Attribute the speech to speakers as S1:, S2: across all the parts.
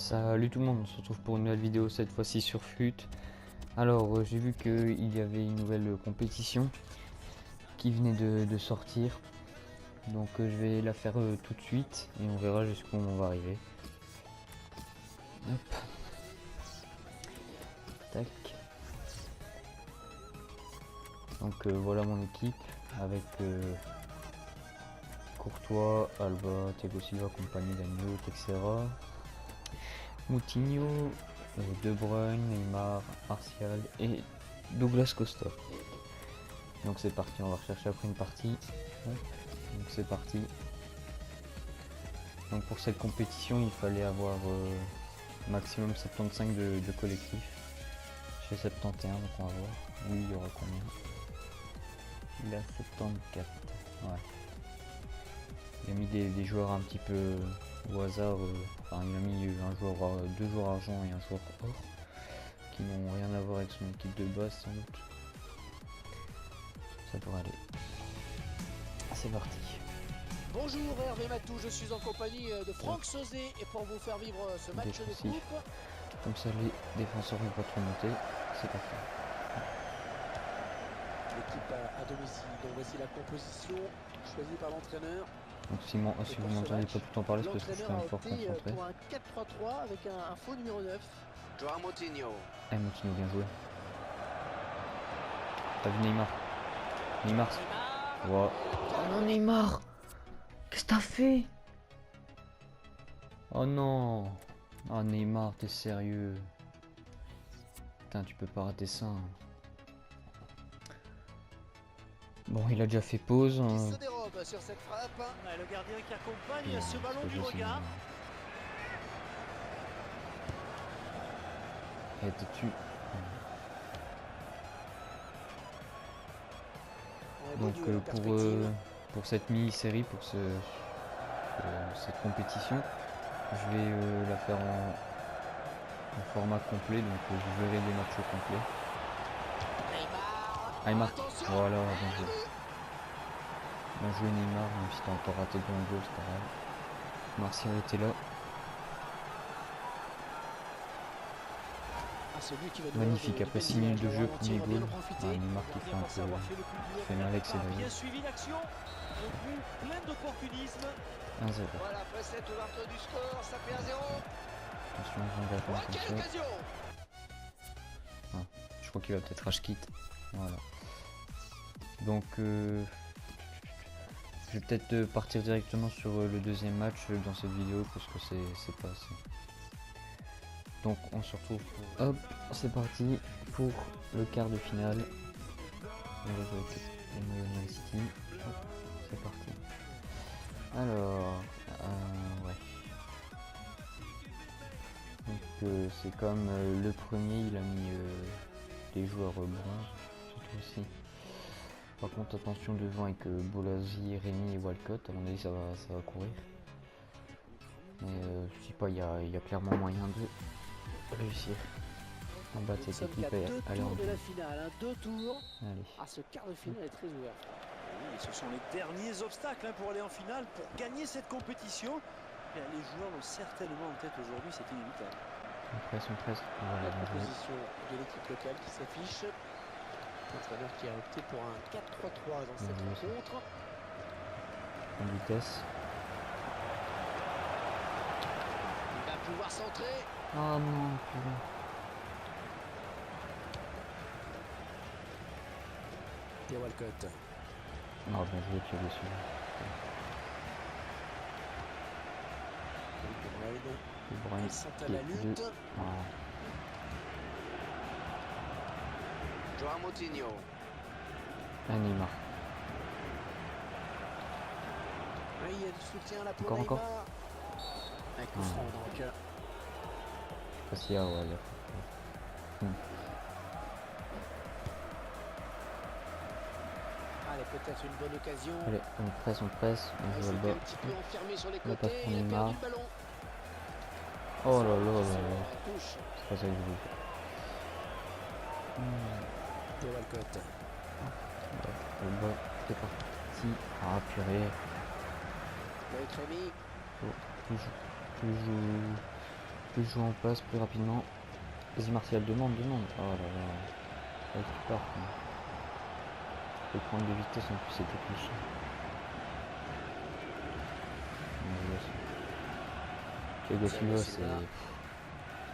S1: Salut tout le monde, on se retrouve pour une nouvelle vidéo, cette fois-ci sur FUT. Alors j'ai vu qu'il y avait une nouvelle compétition qui venait de sortir. Donc je vais la faire tout de suite et on verra jusqu'où on va arriver. Hop. Tac. Donc voilà mon équipe avec Courtois, Alba, Thiago Silva, compagnie Danilo, Texera, Moutinho, De Bruyne, Neymar, Martial et Douglas Costa. Donc c'est parti, on va rechercher après une partie. Donc c'est parti. Donc pour cette compétition il fallait avoir maximum 75 de collectif. J'ai 71 donc on va voir. Lui il y aura combien? Il a 74. Ouais. Il a mis des joueurs un petit peu au hasard. Enfin il a mis un joueur, deux joueurs argent et un joueur or qui n'ont rien à voir avec son équipe de base sans doute. Ça devrait aller. C'est parti.
S2: Bonjour Hervé Matou, je suis en compagnie de Franck Sauzet et pour vous faire vivre ce match de coupe.
S1: Comme ça les défenseurs ne vont pas trop monter. C'est parti.
S2: L'équipe à domicile, donc voici la composition choisie par l'entraîneur.
S1: Donc si vous m'entendez pas tout le temps parler, c'est parce que je suis quand même fort concentré.
S2: Pour un 4-3-3 avec un faux numéro 9.
S3: Joao Moutinho.
S1: Eh Moutinho, bien joué. T'as vu Neymar? Neymar. Wow. Oh non Neymar, qu'est-ce que t'as fait? Oh non. Oh Neymar, t'es sérieux? Putain, tu peux pas rater ça. Hein. Bon, il a déjà fait pause.
S2: Qui se dérobe sur cette frappe. Ouais, le gardien qui accompagne ce ballon du regard.
S1: Il a été dessus. Donc pour cette mini-série, pour cette compétition, je vais la faire en format complet, donc vous verrez les matchs complets. Neymar, voilà, bien joué. Bien joué Neymar, même si t'as encore raté ton goal, c'est pas grave. Martial était là. Magnifique, après 6 minutes de jeu, premier goal. Neymar qui fait un peu fait mal avec ses dribbls.
S2: Bien suivi l'action, plein d'opportunisme.
S1: 1-0.
S3: Voilà, après cette ouverture du score, ça fait 1-0.
S1: Attention, on va faire
S3: Quelle
S1: attention.
S3: occasion!
S1: Ah, je crois qu'il va peut-être rage quitte. Voilà. Donc je vais peut-être partir directement sur le deuxième match dans cette vidéo parce que c'est pas assez. Donc on se retrouve pour... Hop, c'est parti pour le quart de finale. On va jouer avec Man City. Hop, c'est parti. Alors, ouais. Donc c'est comme le premier, il a mis des joueurs bronze, surtout aussi. Par contre attention devant avec Bolasie, Rémi et Walcott, à mon avis ça va courir. Mais je sais pas, il y a clairement moyen de réussir à battre cette équipe et aller en
S2: de la finale, deux tours.
S1: Allez.
S2: Ah, ce quart de finale est très ouvert.
S4: Oui, ce sont les derniers obstacles pour aller en finale, pour gagner cette compétition. Et les joueurs l'ont certainement en tête aujourd'hui, c'est inévitable.
S1: On presse. Voilà,
S2: La composition de l'équipe locale qui s'affiche. L'entraîneur qui a opté pour un 4-3-3 dans cette rencontre.
S1: En vitesse.
S2: Il va pouvoir centrer.
S1: Oh non, putain.
S2: Et Walcott.
S1: Oh bien joué, tu es dessus. De Bruyne
S2: Ils sont à la lutte.
S3: Joao Moutinho.
S1: Neymar.
S2: Oui, il y a du soutien là pour
S1: Encore,
S2: Neymar.
S1: encore.
S2: Un coup franc donc.
S1: Je sais pas s'il y a, ouais,
S2: Allez, peut-être une bonne occasion.
S1: Allez, on presse, on joue
S2: Un
S1: là-bas.
S2: petit peu enfermé sur les
S1: On passe
S2: côtés.
S1: pour
S2: Il a
S1: Neymar.
S2: perdu le ballon.
S1: Oh là là là
S2: Ça,
S1: là.
S2: la touche
S1: C'est pas ça que je voulais faire.
S2: de Walcott.
S1: Là-bas, c'est parti. Ah purée.
S2: Avec Rémi.
S1: Oh, toujours Plus jouer en passe, plus rapidement. Vas-y Martial, demande. Oh là là. Ouais, tu pars. Tu peux prendre de vitesse en plus, c'était cliché. Thiago Silva, c'est un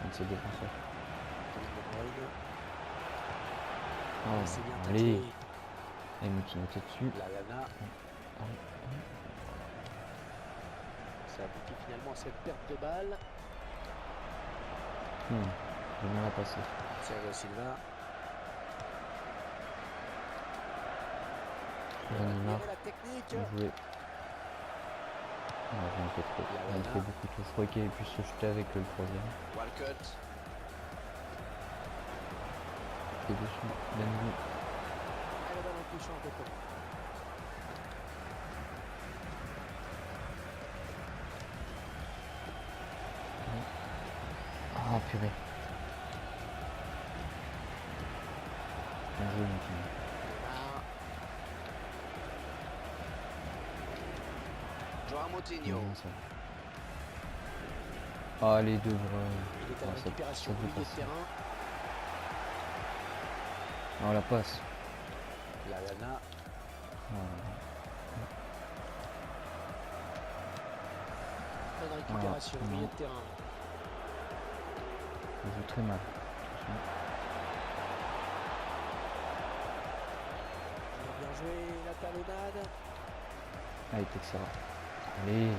S1: de ses défenseurs. Oh,
S2: C'est bien
S1: allez.
S2: taclé.
S1: Et Moutinho était dessus.
S2: Lallana. Ça aboutit finalement à cette perte de balle.
S1: J'ai bien la passer.
S2: Thiago Silva.
S1: Neymar.
S2: La technique.
S1: Bien joué. Ah, j'en ai fait trop. J'en ai fait beaucoup trop. Je croyais qu'il avait pu se jeter avec le troisième.
S3: Walcott.
S1: Et dessus, Danilo.
S2: Le ballon touchant un peu trop.
S1: Ah purée. Bien joué Moutinho.
S2: Neymar.
S3: Joao Moutinho.
S1: Bien ça. Ah les deux bras.
S2: Il est à la
S1: Ah, ça
S2: récupération au
S1: devait
S2: milieu de
S1: passer.
S2: terrain.
S1: Non la passe.
S2: Lallana. Bonne récupération au milieu de terrain.
S1: Il joue très mal.
S2: Bien joué la talonnade.
S1: Ah il Texera. Allez.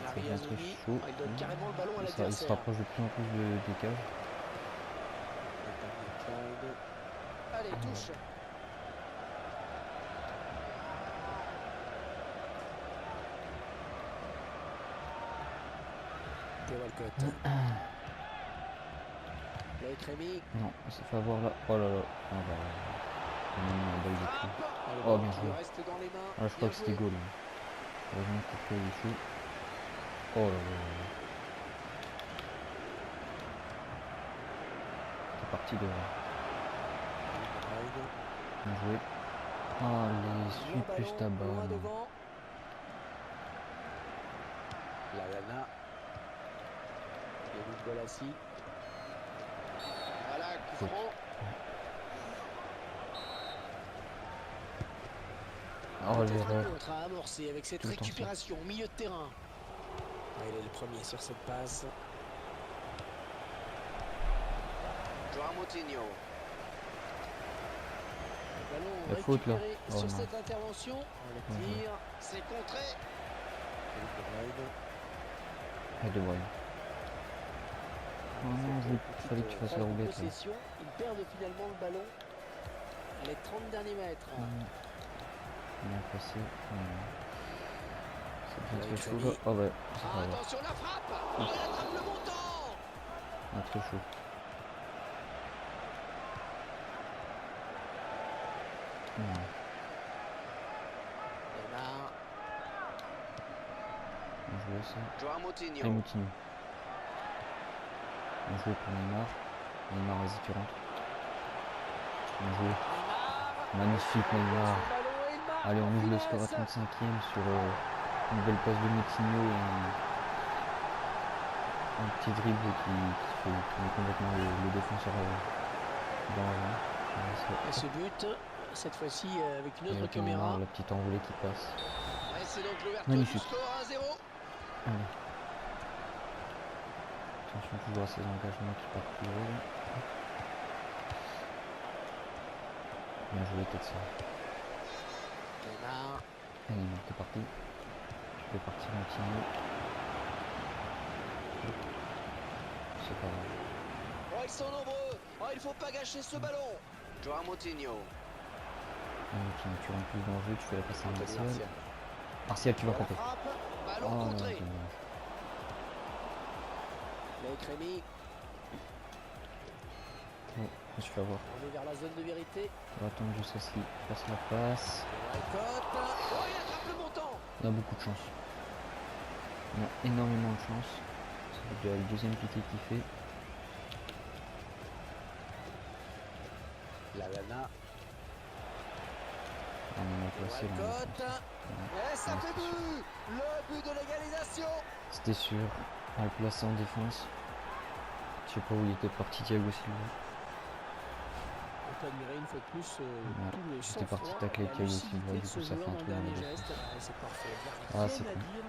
S1: Ça devient très
S2: Ariazoni.
S1: chaud.
S2: Il donne carrément le ballon à
S1: Il se
S2: l'adversaire.
S1: rapproche de plus en plus des cages.
S2: Allez, touche. Théo Walcott. Loïc Rémy.
S1: Non, il s'est fait avoir là. Oh là là. Ah bah. Il a mis un ball de
S2: Frappe.
S1: pied.
S2: Le
S1: Oh,
S2: ballon
S1: bien
S2: qui
S1: joué.
S2: lui reste dans les mains.
S1: Ah, je crois
S2: Bien
S1: que c'était
S2: joué.
S1: goal. Hein. Heureusement que Courtois est chaud. Oh là là là. C'est parti de. Bien joué. Allez, suis
S2: Loin
S1: plus ta
S2: ballon, loin
S1: balle.
S2: devant. Lallana. Yannick Bolassi. Voilà, coup franc.
S1: Oh
S2: Peut-être
S1: l'erreur.
S2: un contre à amorcer avec cette
S1: Tout le temps ça.
S2: récupération au milieu de terrain. Ah, il est le premier sur cette passe.
S3: Joao Moutinho.
S2: Le ballon
S1: La faute, là.
S2: récupéré
S1: Oh,
S2: sur
S1: non.
S2: cette intervention. Le tir.
S3: C'est contré.
S1: Ah, De Bruyne. Oh non, il fallait que tu fasses la roulette là.
S2: Possession. Ils perdent finalement le ballon. Les 30 derniers mètres.
S1: Bien passé. C'est bien
S2: Avec
S1: très chaud
S2: Rémy.
S1: là. Oh ouais, c'est pas grave.
S3: Attention la frappe. Oh, il attrape le montant.
S1: Ah, très chaud. Non.
S2: Neymar.
S1: Bien joué ça.
S3: Joao
S1: Et
S3: Moutinho.
S1: Moutinho. Bien joué pour Neymar. Neymar, vas-y, tu rentres. Bien joué. Magnifique Neymar. Allez, on ouvre le score à 35e sur une belle passe de Moutinho et un petit dribble qui met complètement le défenseur dans l'avant.
S2: Et ce but, cette fois-ci avec une
S1: Et
S2: autre
S1: avec
S2: caméra.
S1: Neymar, la petite enroulée qui passe.
S3: Et c'est donc l'ouverture du
S1: Magnifique.
S3: score 1-0.
S1: Allez. Attention toujours à ces engagements qui partent plus haut. Là. Bien joué, peut-être ça.
S2: Neymar.
S1: Allez, Neymar, t'es parti. Je vais partir Moutinho. C'est pas grave.
S3: Oh, ils sont nombreux. Oh, il faut pas gâcher ce ballon. Joao Moutinho.
S1: Moutinho, tu rentres plus dans le jeu, tu fais la passe à
S2: Anthony
S1: Martial.
S2: Martial.
S1: Martial, tu vas
S2: La
S1: frapper.
S2: frappe.
S1: Oh
S3: Ballon
S1: non,
S3: contré.
S1: dommage.
S2: Loïc Rémy.
S1: Oh, je me suis fait avoir.
S2: On est vers la zone de vérité.
S1: On va attendre jusqu'à ce qu'il fasse la passe.
S2: Walcott.
S3: Oh, il attrape le montant.
S1: On a beaucoup de chance. On a énormément de chance. C'est déjà le deuxième piqué qu'il fait.
S2: Lallana.
S1: On en a placé là.
S2: Walcott. Et ça fait but. Le but de l'égalisation.
S1: C'était sûr. À le placer en défense. Je sais pas où il était parti Thiago Silva.
S2: On peut admirer une fois de plus
S1: Ouais,
S2: tout le
S1: j'étais parti
S2: sang-froid
S1: tacler
S2: et la
S1: Thiago
S2: lucidité
S1: Silva,
S2: de
S1: du
S2: ce
S1: coup ça fait
S2: joueur
S1: un
S2: dans le
S1: trou dans la
S2: dernier
S1: défense.
S2: geste. C'est parfait.
S1: Ah,
S4: Rien
S1: c'est
S4: à
S1: cool.
S4: dire.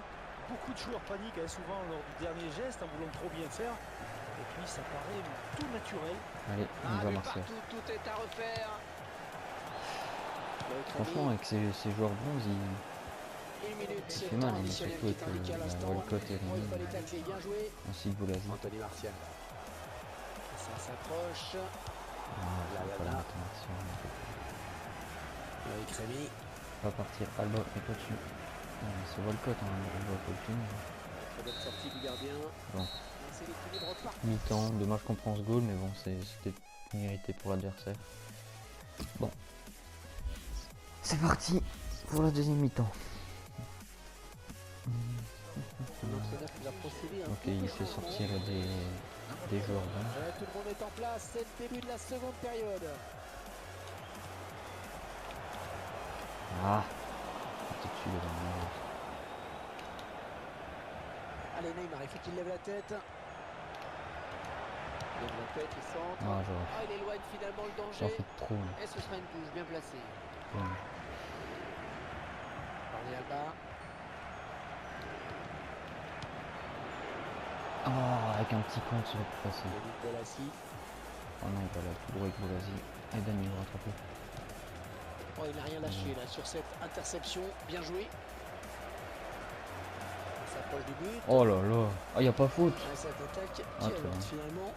S4: Beaucoup de joueurs paniquent souvent lors du dernier geste en voulant trop bien faire. Et puis ça paraît tout naturel.
S1: Allez, on
S3: Un
S1: va
S3: but
S1: Martial.
S3: partout, tout est à refaire.
S1: Franchement, avec ces joueurs bronzes,
S2: Une minute,
S1: il
S2: c'est
S1: fait
S2: le
S1: mal,
S2: temps
S1: mais
S2: additionnel
S1: surtout
S2: qui
S1: avec
S2: est indiqué à
S1: la
S2: l'instant.
S1: Walcott et
S2: Oh, il fallait
S1: Rémi,
S2: tacler, bien joué.
S1: ainsi que Boulazi.
S2: Anthony Martial. Ça s'approche.
S1: Ah, je vais pas la mettre Martial.
S2: Loïc Rémy.
S1: Va partir Alba, mais pas dessus. C'est Walcott, hein, Alba Coutinho.
S2: Très bonne sortie du gardien.
S1: Bon.
S2: C'est l'équilibre parfait.
S1: Mi-temps, dommage qu'on prend ce goal, mais bon, c'était mérité pour l'adversaire. Bon. C'est parti pour la deuxième mi-temps.
S2: L'entraîneur qui va procéder à un
S1: Ok, il fait
S2: changement.
S1: sortir des joueurs bons.
S2: Tout le monde est en place, c'est le début de la seconde période.
S1: Ah, tout dessus, il est dans le mal.
S2: Allez Neymar, il faut qu'il lève la tête. Il lève la tête, il centre.
S1: Ah, j'aurais
S2: Ah, il éloigne finalement le
S1: j'en
S2: danger.
S1: fais trop. Là.
S2: Et ce sera une touche bien placée.
S1: Ouais.
S2: Jordi Alba.
S1: Ah, avec un petit compte, ça va plus passer.
S2: Yannick Bolasie.
S1: Oh non, il va là, tout droit avec Boulazi. Et Dani va rattraper.
S2: Oh, il n'a rien lâché là sur cette interception. Bien joué. On s'approche du but.
S1: Oh là là. Ah, il n'y a pas faute.
S2: Ah, cette attaque qui
S1: Ah, très
S2: avance
S1: bien.
S2: finalement.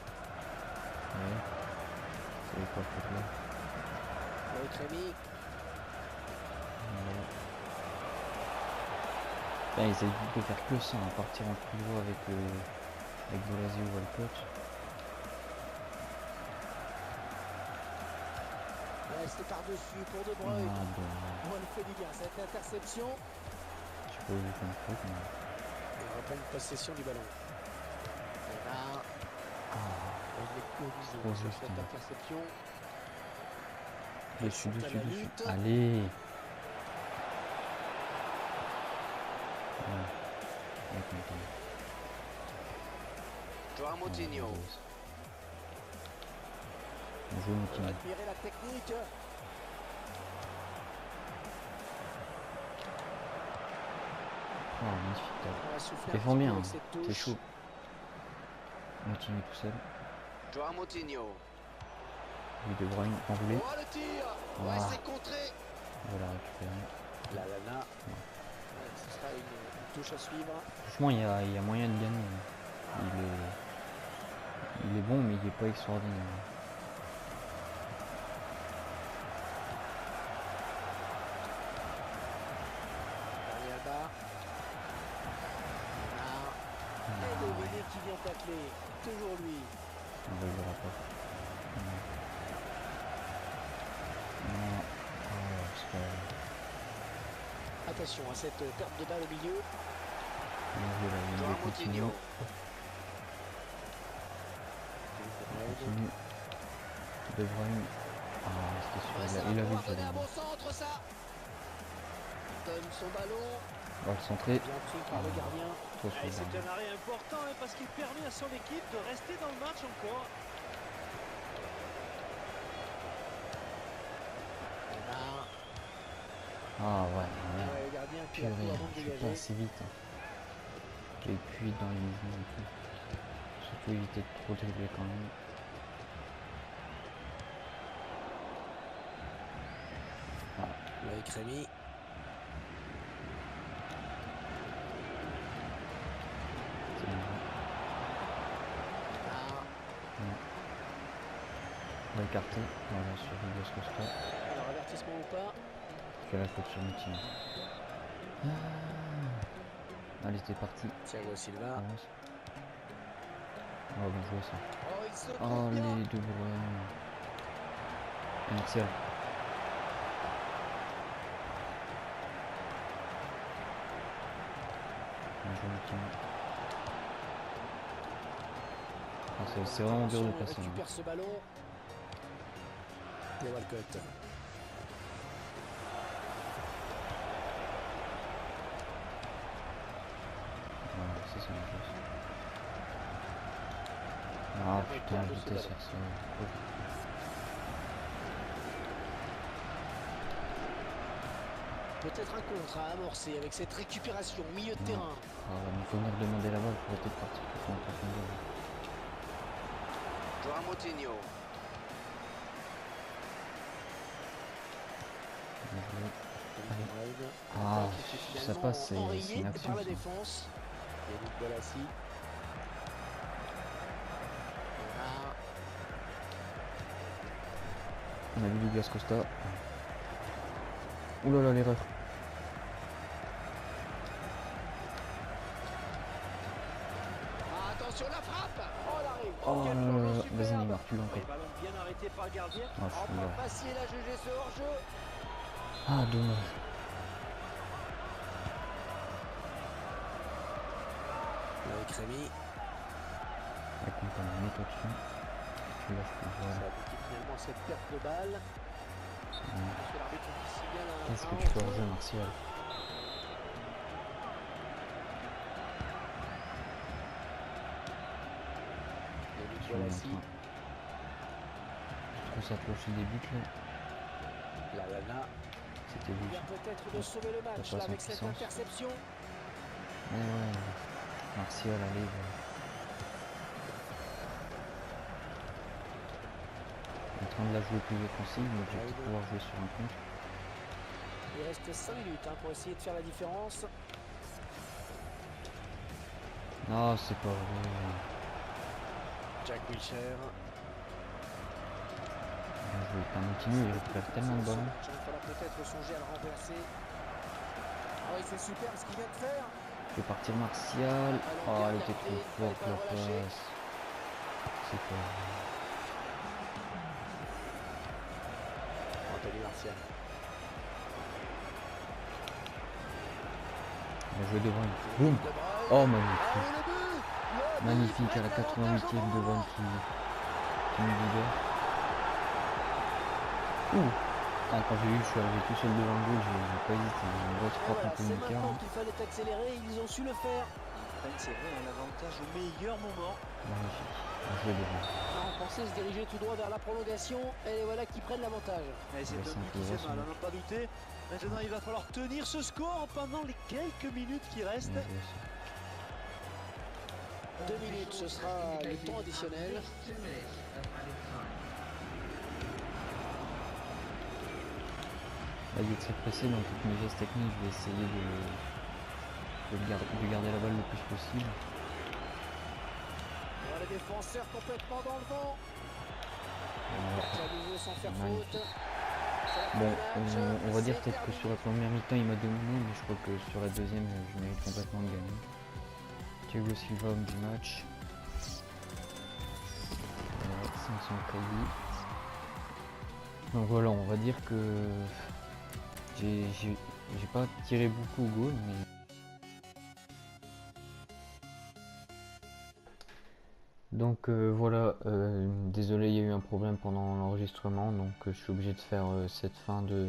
S1: Ouais. C'est pas faute là.
S2: Loïc Rémy.
S1: Ouais. Là, ils essaient de faire que ça, hein, partir en pivot avec Boulazi ou Walcott.
S2: Ouais, c'est par-dessus pour De
S1: Ah,
S2: Bruyne.
S1: bon.
S2: Oh, elle fait du bien cette interception.
S1: Je peux vous faire un truc, mais...
S2: Et on reprend une possession du ballon. Neymar.
S1: Ah,
S2: Il est corrigé
S1: trop
S2: sur
S1: juste,
S2: cette
S1: hein.
S2: interception.
S1: dessus,
S2: Ils sont à
S1: dessus,
S2: la
S1: dessus.
S2: lutte.
S1: Allez. Ouais. Ouais, content.
S3: Joao Moutinho.
S1: On joue
S2: On va
S1: Moutinho.
S2: admirer la technique.
S1: Oh, magnifique.
S2: On va souffler un
S1: Défends
S2: petit peu
S1: bien,
S2: avec
S1: hein.
S2: cette
S1: C'est
S2: touche.
S1: chaud. Moutinho tout seul.
S3: Joao Moutinho.
S1: Lui De Bruyne enroulé.
S3: Oh le tir. Ouais,
S1: Ah.
S3: c'est contré.
S1: On va la récupérer.
S2: La Lana. Ouais, ce sera une touche à suivre.
S1: Franchement, il y a moyen de gagner. Il est bon, mais il est pas extraordinaire.
S2: Jordi Alba. Neymar. Et Dominé qui vient tacler. Toujours lui.
S1: On va le rapport. Non. Oh, c'est pas grave.
S2: Attention à cette perte de balle au milieu.
S1: Bien joué là, il
S3: Joao
S1: est continue.
S3: Moutinho.
S1: Continue. De Bruyne. Ah, c'était
S3: Ouais,
S1: sûr.
S3: ça
S1: Il
S3: va
S1: a vu
S3: pouvoir
S1: que
S3: donner
S1: j'allais.
S3: un bon centre, ça.
S2: Donne son ballon.
S1: On va le centrer.
S2: Bien pris par le gardien.
S1: Trop
S4: Et
S1: souvent.
S4: c'est un arrêt important parce qu'il permet à son équipe de rester dans le match encore.
S2: Neymar.
S1: Ah ouais,
S2: Ah
S1: merde.
S2: ouais, le gardien qui a
S1: Purée,
S2: tout avant de
S1: je suis pas
S2: dégager.
S1: assez vite. Hein. Et puis dans les mouvements et tout. Surtout éviter de trop dribbler quand même.
S2: Loïc Rémy.
S1: C'est bien.
S2: Neymar.
S1: On va écarter. Voilà, sur Douglas Costa.
S2: Alors avertissement ou pas.
S1: Je vais la faute sur Moutinho. Ah. Allez, c'était parti.
S2: Thiago Silva.
S1: Avance. Oh, bien joué ça.
S3: Oh, il se
S1: Oh,
S3: trouve
S1: les
S3: bien.
S1: De Bruyne. Excellent. Bien joué, Moutinho. Ah, c'est vraiment dur de
S2: Attention, il
S1: passer. Hein.
S2: récupère ce ballon. Et Walcott.
S1: Voilà, c'est ça. Ah putain, je déteste faire ça.
S2: Peut-être un contre à amorcer avec cette récupération au milieu de
S1: Non.
S2: terrain.
S1: Ah, il faut venir demander la balle pour peut-être partir plus en profondeur.
S3: Joao Moutinho.
S1: Bien joué.
S2: Allez.
S1: Ah,
S2: Attaque qui est
S1: ça passe,
S2: finalement
S1: c'est
S2: enrayée
S1: une action.
S2: par la
S1: Ça.
S2: défense. Yannick Bolasie. Voilà.
S1: On a vu Douglas Costa. Ouh là là, l'erreur.
S2: Ah, attention la frappe. Oh l'arrêt.
S1: Oh
S2: Quel
S1: là
S2: plongeon
S1: là,
S2: superbe.
S1: vas-y Neymar, tu l'as encore.
S4: Le ballon bien arrêté par le gardien.
S1: Ah, je suis
S2: Enfin
S1: là.
S2: facile à juger ce hors-jeu.
S1: Ah, dommage.
S2: Avec Rémi.
S1: Accompagne, mets-toi dessus. Tu lâches plus,
S2: Ça
S1: voilà.
S2: aboutit finalement à cette perte de balle.
S1: C'est bon.
S2: Parce que l'arbitre qui signale un.
S1: Qu'est-ce que
S2: un
S1: tu fais
S2: hors-jeu.
S1: hors jeu, Martial?
S2: Yannick
S1: Je suis en
S2: Bolasie.
S1: train. Je trouve ça cloche le début là.
S2: Lallana.
S1: C'était
S2: Il
S1: lui.
S2: vient peut-être de sauver le match
S1: passe
S2: là,
S1: en
S2: avec cette
S1: puissance.
S2: interception.
S1: Ouais, ouais. Martial, allez. En train de la jouer plus offensive, donc je vais peut-être pouvoir jouer sur un contre.
S2: Il reste 5 minutes pour essayer de faire la différence.
S1: Non, c'est pas vrai.
S2: Jack Wilshere.
S1: Bien joué. T'as Moutinho, il récupère tellement de ballons.
S2: Il faudra peut-être songer à le remplacer. Ah oui, c'est super ce qu'il vient de faire.
S1: Je vais partir Martial. Oh, elle était trop forte la passe. C'est pas vrai.
S2: Anthony Martial.
S1: Il a joué devant lui. Boum.
S2: De Bruyne.
S1: Oh,
S2: Ah,
S1: magnifique.
S2: et le but. Le but,
S1: Magnifique à la
S2: prête l'avantage
S1: 88e
S2: au
S1: devant
S2: monde.
S1: qui nous libère. Ouh. Ah, quand j'ai vu que je suis arrivé tout seul devant le goal, j'ai pas hésité. J'ai une grosse
S2: Et
S1: frappe
S2: voilà,
S1: un peu
S2: c'est
S1: mi-quart.
S2: maintenant qu'il fallait accélérer, ils ont su le faire.
S4: C'est vrai, un avantage au meilleur moment.
S1: Magnifique. Bien joué devant.
S2: On pensait se diriger tout droit vers la prolongation, et les voilà qui prennent l'avantage.
S4: Et c'est
S1: Ouais,
S4: un
S1: c'est un
S4: but
S1: peu
S4: qui fait
S1: vrai,
S4: mal,
S1: ça.
S4: à n'en pas douter. Maintenant, il va falloir tenir ce score pendant les quelques minutes qui restent.
S1: Bien joué, ça.
S2: 2 minutes, ce sera le temps additionnel.
S1: Là, il est très pressé, donc avec mes gestes techniques, je vais essayer de garder la balle le plus possible.
S2: Voilà les défenseurs complètement dans le vent.
S1: Voilà.
S2: Ça a joué sans faire
S1: Magnifique.
S2: faute. C'est la
S1: Bon,
S2: fin du match,
S1: on va dire
S2: c'est
S1: peut-être que
S2: terminé.
S1: sur la première mi-temps, il m'a dominé, mais je crois que sur la deuxième, je mérite complètement de gagner. Thiago Silva, homme du match. Voilà, 500 crédits. Donc voilà, on va dire que j'ai pas tiré beaucoup au goal, mais donc voilà, désolé, il y a eu un problème pendant l'enregistrement, donc je suis obligé de faire cette fin de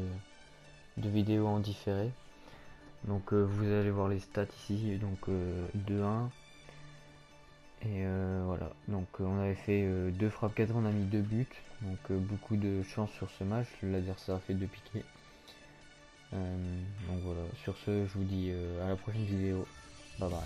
S1: vidéo en différé. Donc vous allez voir les stats ici, donc 2-1. Et voilà, donc on avait fait 2 frappes cadrées, on a mis 2 buts, donc beaucoup de chance sur ce match, l'adversaire a fait 2 piqués. Donc voilà, sur ce je vous dis à la prochaine vidéo, bye bye.